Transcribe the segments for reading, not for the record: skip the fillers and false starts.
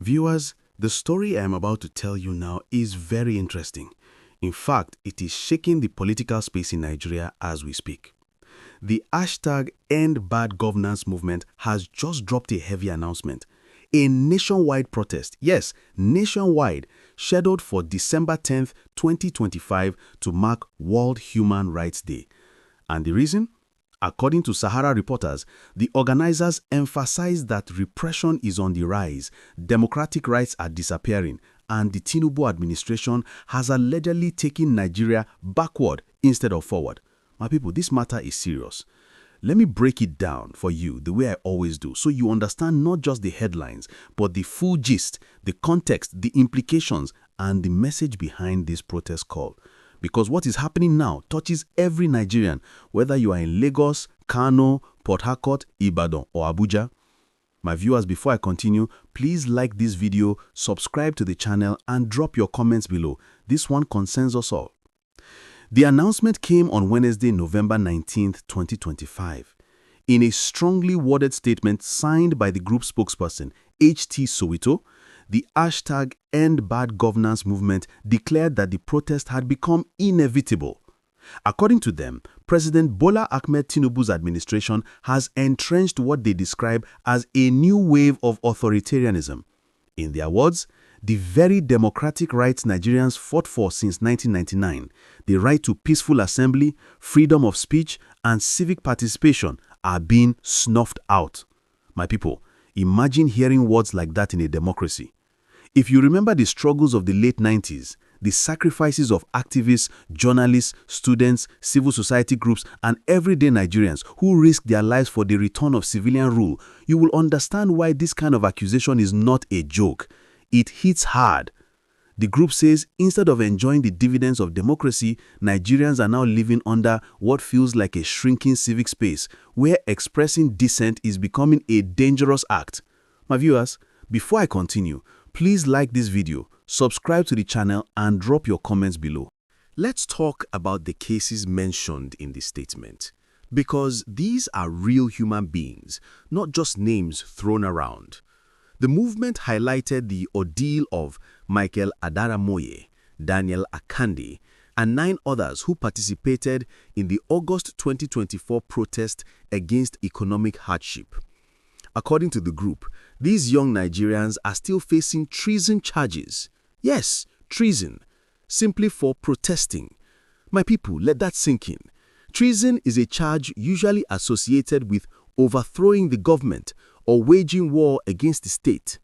Viewers, the story I am about to tell you now is very interesting. In fact, it is shaking the political space in Nigeria as we speak. The #EndBadGovernance movement has just dropped a heavy announcement. A nationwide protest, yes, nationwide, scheduled for December 10th, 2025 to mark World Human Rights Day. And the reason? According to Sahara reporters, the organizers emphasize that repression is on the rise, democratic rights are disappearing, and the Tinubu administration has allegedly taken Nigeria backward instead of forward. My people, this matter is serious. Let me break it down for you the way I always do, so you understand not just the headlines, but the full gist, the context, the implications, and the message behind this protest call. Because what is happening now touches every Nigerian, whether you are in Lagos, Kano, Port Harcourt, Ibadan, or Abuja. My viewers, before I continue, please like this video, subscribe to the channel, and drop your comments below. This one concerns us all. The announcement came on Wednesday, November 19th, 2025. In a strongly worded statement signed by the group spokesperson, Soweto, the #EndBadGovernance movement declared that the protest had become inevitable. According to them, President Bola Ahmed Tinubu's administration has entrenched what they describe as a new wave of authoritarianism. In their words, the very democratic rights Nigerians fought for since 1999, the right to peaceful assembly, freedom of speech, and civic participation are being snuffed out. My people, imagine hearing words like that in a democracy. If you remember the struggles of the late 90s, the sacrifices of activists, journalists, students, civil society groups, and everyday Nigerians who risked their lives for the return of civilian rule, you will understand why this kind of accusation is not a joke. It hits hard. The group says instead of enjoying the dividends of democracy, Nigerians are now living under what feels like a shrinking civic space where expressing dissent is becoming a dangerous act. My viewers, before I continue, please like this video, subscribe to the channel, and drop your comments below. Let's talk about the cases mentioned in this statement, because these are real human beings, not just names thrown around. The movement highlighted the ordeal of Michael Adaramoye, Daniel Akande, and 9 others who participated in the August 2024 protest against economic hardship. According to the group, these young Nigerians are still facing treason charges. Yes, treason, simply for protesting. My people, let that sink in. Treason is a charge usually associated with overthrowing the government or waging war against the state.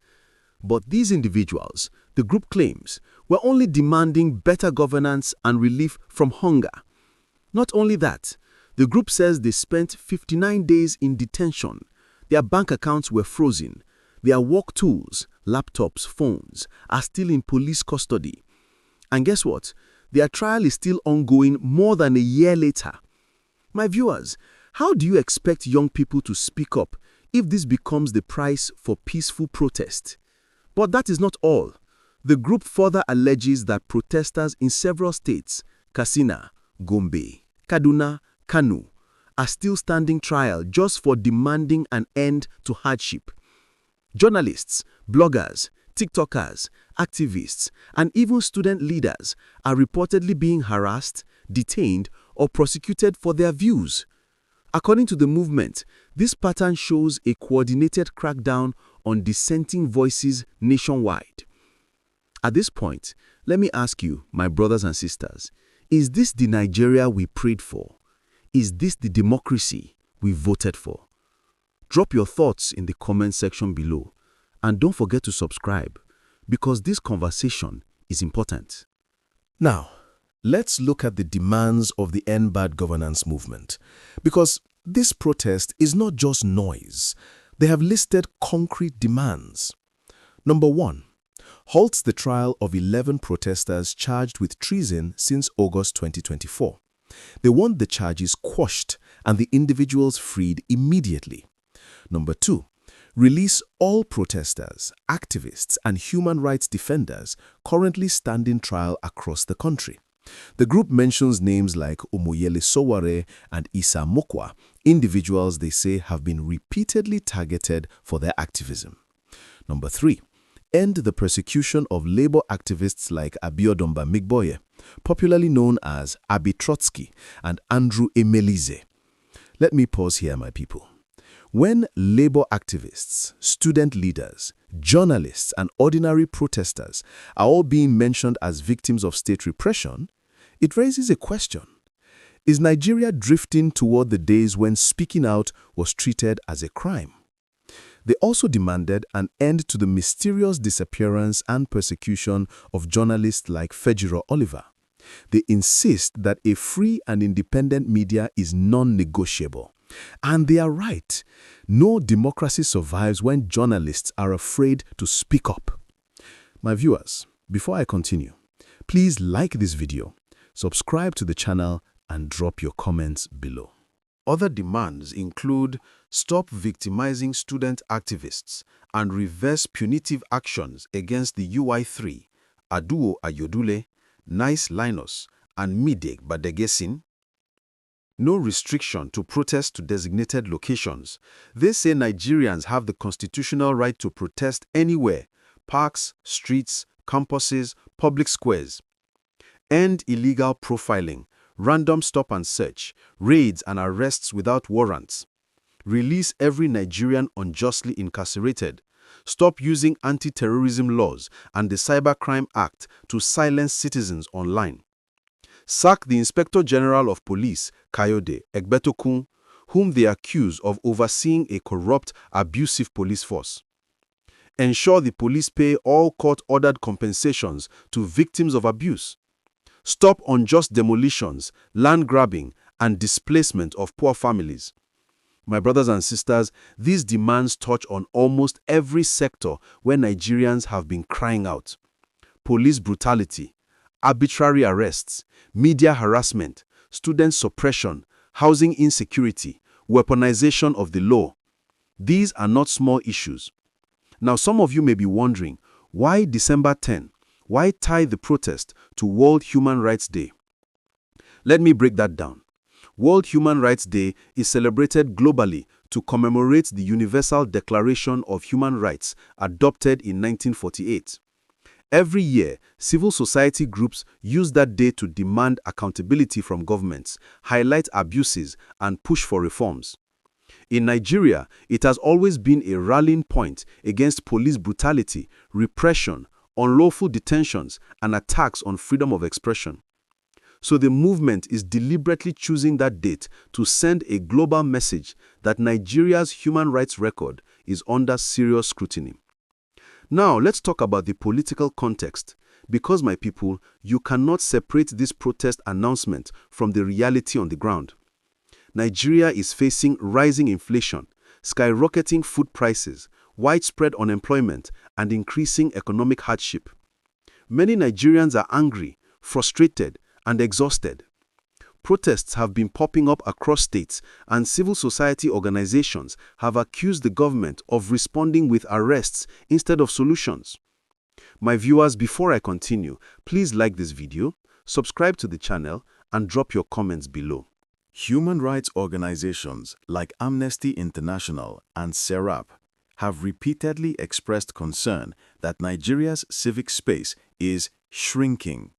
But these individuals, the group claims, were only demanding better governance and relief from hunger. Not only that, the group says they spent 59 days in detention. Their bank accounts were frozen. Their work tools, laptops, phones, are still in police custody. And guess what? Their trial is still ongoing more than a year later. My viewers, how do you expect young people to speak up if this becomes the price for peaceful protest? But that is not all. The group further alleges that protesters in several states, Katsina, Gombe, Kaduna, Kano, are still standing trial just for demanding an end to hardship. Journalists, bloggers, TikTokers, activists, and even student leaders are reportedly being harassed, detained, or prosecuted for their views. According to the movement, this pattern shows a coordinated crackdown on dissenting voices nationwide. At this point, let me ask you, my brothers and sisters, is this the Nigeria we prayed for? Is this the democracy we voted for? Drop your thoughts in the comment section below, and don't forget to subscribe, because this conversation is important. Now, let's look at the demands of the #EndBadGovernance movement, because this protest is not just noise. They have listed concrete demands. Number 1, halts the trial of 11 protesters charged with treason since August 2024. They want the charges quashed and the individuals freed immediately. Number 2, release all protesters, activists, and human rights defenders currently standing trial across the country. The group mentions names like Omoyele Sowore and Issa Mokwa, individuals they say have been repeatedly targeted for their activism. Number 3, end the persecution of labor activists like Abiodun Migboye, popularly known as Abi Trotsky and Andrew Emelize. Let me pause here, my people. When labor activists, student leaders, journalists, and ordinary protesters are all being mentioned as victims of state repression, it raises a question. Is Nigeria drifting toward the days when speaking out was treated as a crime? They also demanded an end to the mysterious disappearance and persecution of journalists like Fejiro Oliver. They insist that a free and independent media is non-negotiable. And they are right. No democracy survives when journalists are afraid to speak up. My viewers, before I continue, please like this video, subscribe to the channel, and drop your comments below. Other demands include stop victimizing student activists and reverse punitive actions against the UI3, Aduo Ayodule, Nice Linus, and Mideg Badegesin. No restriction to protest to designated locations. They say Nigerians have the constitutional right to protest anywhere: parks, streets, campuses, public squares. End illegal profiling, random stop and search, raids and arrests without warrants. Release every Nigerian unjustly incarcerated. Stop using anti-terrorism laws and the Cybercrime Act to silence citizens online. Sack the Inspector General of Police, Kayode Egbetokun, whom they accuse of overseeing a corrupt, abusive police force. Ensure the police pay all court-ordered compensations to victims of abuse. Stop unjust demolitions, land grabbing, and displacement of poor families. My brothers and sisters, these demands touch on almost every sector where Nigerians have been crying out. Police brutality, arbitrary arrests, media harassment, student suppression, housing insecurity, weaponization of the law. These are not small issues. Now, some of you may be wondering, why December 10? Why tie the protest to World Human Rights Day? Let me break that down. World Human Rights Day is celebrated globally to commemorate the Universal Declaration of Human Rights adopted in 1948. Every year, civil society groups use that day to demand accountability from governments, highlight abuses, and push for reforms. In Nigeria, it has always been a rallying point against police brutality, repression, unlawful detentions, and attacks on freedom of expression. So the movement is deliberately choosing that date to send a global message that Nigeria's human rights record is under serious scrutiny. Now, let's talk about the political context, because, my people, you cannot separate this protest announcement from the reality on the ground. Nigeria is facing rising inflation, skyrocketing food prices, widespread unemployment, and increasing economic hardship. Many Nigerians are angry, frustrated, and exhausted. Protests have been popping up across states, and civil society organizations have accused the government of responding with arrests instead of solutions. My viewers, before I continue, please like this video, subscribe to the channel, and drop your comments below. Human rights organizations like Amnesty International and Tr0uble have repeatedly expressed concern that Nigeria's civic space is shrinking.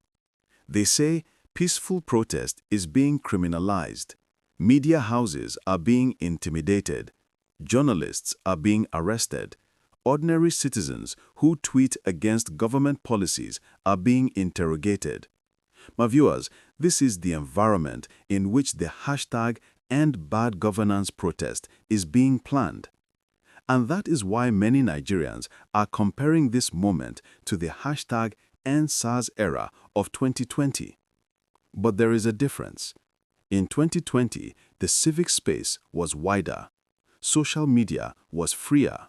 They say peaceful protest is being criminalized, media houses are being intimidated, journalists are being arrested, ordinary citizens who tweet against government policies are being interrogated. My viewers, this is the environment in which the hashtag #EndBadGovernance protest is being planned. And that is why many Nigerians are comparing this moment to the hashtag #EndSARS era of 2020. But there is a difference. In 2020, the civic space was wider. Social media was freer.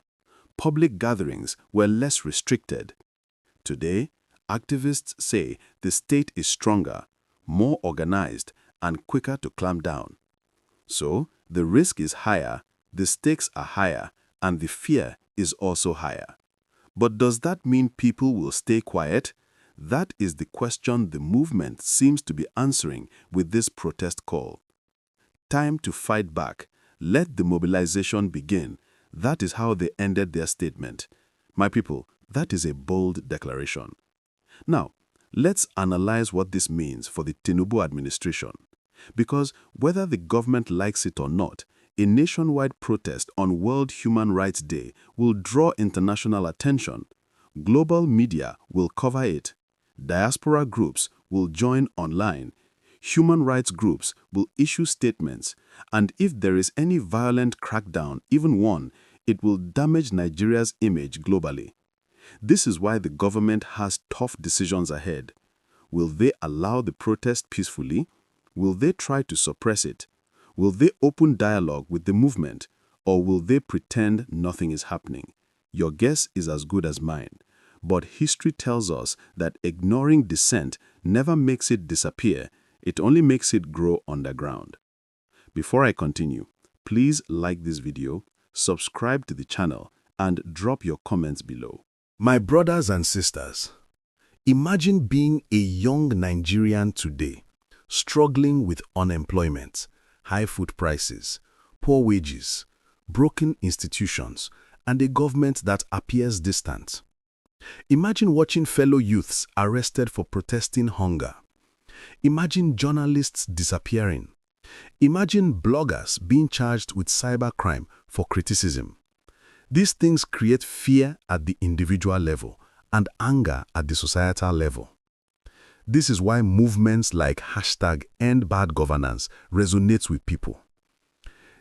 Public gatherings were less restricted. Today, activists say the state is stronger, more organized, and quicker to clamp down. So, the risk is higher, the stakes are higher, and the fear is also higher. But does that mean people will stay quiet? That is the question the movement seems to be answering with this protest call. Time to fight back. Let the mobilization begin. That is how they ended their statement. My people, That is a bold declaration. Now, let's analyze what this means for the Tinubu administration. Because whether the government likes it or not, a nationwide protest on World Human Rights Day will draw international attention. Global media will cover it. Diaspora groups will join online. Human rights groups will issue statements. And if there is any violent crackdown, even one, it will damage Nigeria's image globally. This is why the government has tough decisions ahead. Will they allow the protest peacefully? Will they try to suppress it? Will they open dialogue with the movement? Or will they pretend nothing is happening? Your guess is as good as mine. But history tells us that ignoring dissent never makes it disappear. It only makes it grow underground. Before I continue, please like this video, subscribe to the channel, and drop your comments below. My brothers and sisters, imagine being a young Nigerian today, struggling with unemployment, high food prices, poor wages, broken institutions, and a government that appears distant. Imagine watching fellow youths arrested for protesting hunger. Imagine journalists disappearing. Imagine bloggers being charged with cybercrime for criticism. These things create fear at the individual level and anger at the societal level. This is why movements like #EndBadGovernance resonate with people.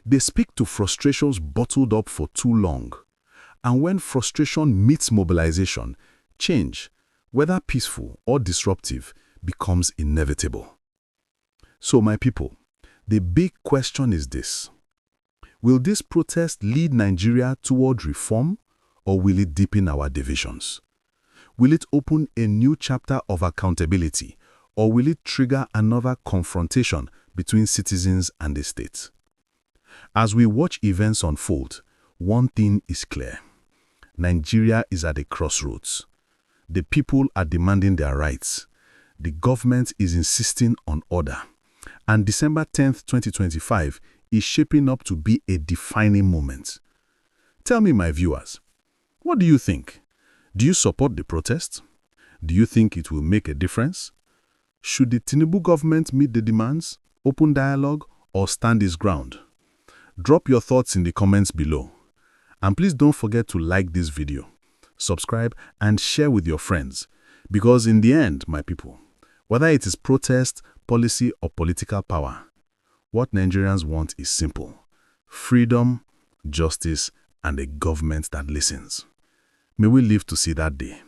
They speak to frustrations bottled up for too long. And when frustration meets mobilization, change, whether peaceful or disruptive, becomes inevitable. So, my people, the big question is this: will this protest lead Nigeria toward reform, or will it deepen our divisions? Will it open a new chapter of accountability, or will it trigger another confrontation between citizens and the state? As we watch events unfold, one thing is clear. Nigeria is at a crossroads. The people are demanding their rights. The government is insisting on order. And December 10th, 2025 is shaping up to be a defining moment. Tell me, my viewers, what do you think? Do you support the protest? Do you think it will make a difference? Should the Tinubu government meet the demands, open dialogue, or stand its ground? Drop your thoughts in the comments below. And please don't forget to like this video, subscribe, and share with your friends. Because in the end, my people, whether it is protest, policy, or political power, what Nigerians want is simple: freedom, justice, and a government that listens. May we live to see that day.